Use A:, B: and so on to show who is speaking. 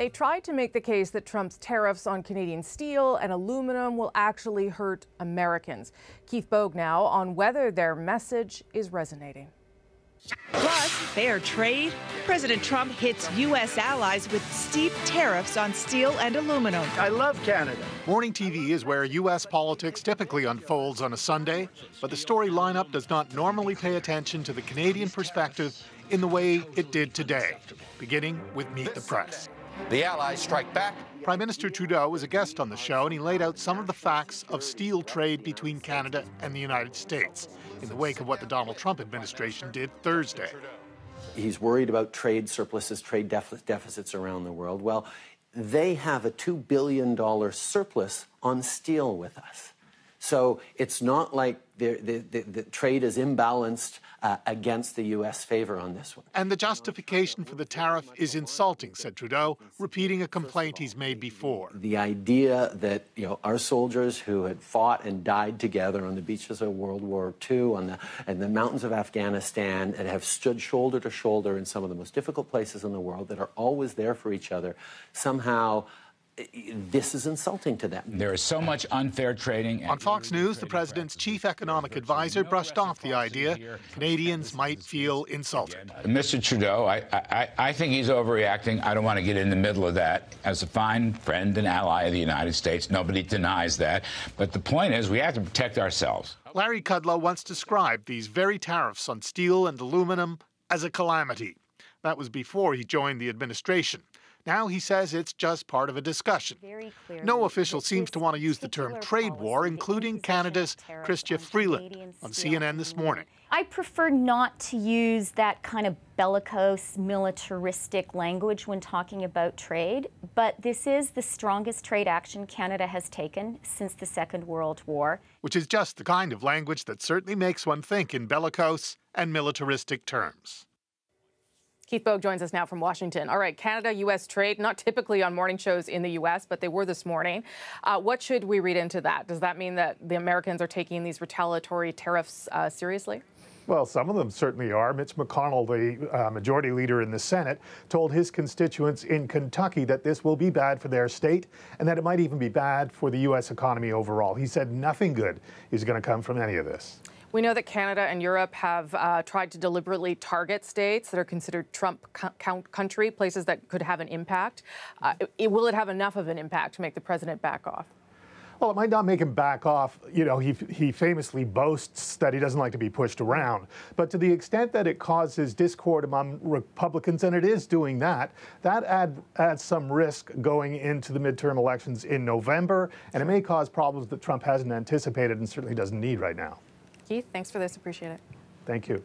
A: They tried to make the case that Trump's tariffs on Canadian steel and aluminum will actually hurt Americans. Keepo now on whether their message is resonating.
B: Plus, fair trade. President Trump hits U.S. allies with steep tariffs on steel and aluminum.
C: I love Canada.
D: Morning TV is where U.S. politics typically unfolds on a Sunday, but the story lineup does not normally pay attention to the Canadian perspective in the way it did today, beginning with Meet the Press.
E: The Allies strike back.
D: Prime Minister Trudeau was a guest on the show, and he laid out some of the facts of steel trade between Canada and the United States in the wake of what the Donald Trump administration did Thursday.
F: He's worried about trade surpluses, trade deficits around the world. Well, they have a $2 billion surplus on steel with us. So it's not like the trade is imbalanced against the U.S. favor on this one.
D: And the justification for the tariff is insulting, said Trudeau, repeating a complaint he's made before.
F: The idea that, our soldiers who had fought and died together on the beaches of World War II, in the mountains of Afghanistan, and have stood shoulder to shoulder in some of the most difficult places in the world, that are always there for each other, somehow this is insulting to them.
G: There is so much unfair trading.
D: On Fox News, the president's chief economic advisor brushed off the idea Canadians might feel insulted.
G: Mr. Trudeau, I think he's overreacting. I don't want to get in the middle of that. As a fine friend and ally of the United States, nobody denies that. But the point is, we have to protect ourselves.
D: Larry Kudlow once described these very tariffs on steel and aluminum as a calamity. That was before he joined the administration. Now he says it's just part of a discussion. No official seems to want to use the term trade war, including Canada's Chrystia Freeland on CNN this morning.
H: I prefer not to use that kind of bellicose, militaristic language when talking about trade, but this is the strongest trade action Canada has taken since the Second World War.
D: Which is just the kind of language that certainly makes one think in bellicose and militaristic terms.
A: Keepo joins us now from Washington. All right, Canada-U.S. trade, not typically on morning shows in the U.S., but they were this morning. What should we read into that? Does that mean that the Americans are taking these retaliatory tariffs seriously?
I: Well, some of them certainly are. Mitch McConnell, the majority leader in the Senate, told his constituents in Kentucky that this will be bad for their state and that it might even be bad for the U.S. economy overall. He said nothing good is going to come from any of this.
A: We know that Canada and Europe have tried to deliberately target states that are considered Trump country, places that could have an impact. Will it have enough of an impact to make the president back off?
I: Well, it might not make him back off. He famously boasts that he doesn't like to be pushed around. But to the extent that it causes discord among Republicans, and it is doing that, adds some risk going into the midterm elections in November. And it may cause problems that Trump hasn't anticipated and certainly doesn't need right now.
A: Keith, thanks for this. Appreciate it.
I: Thank you.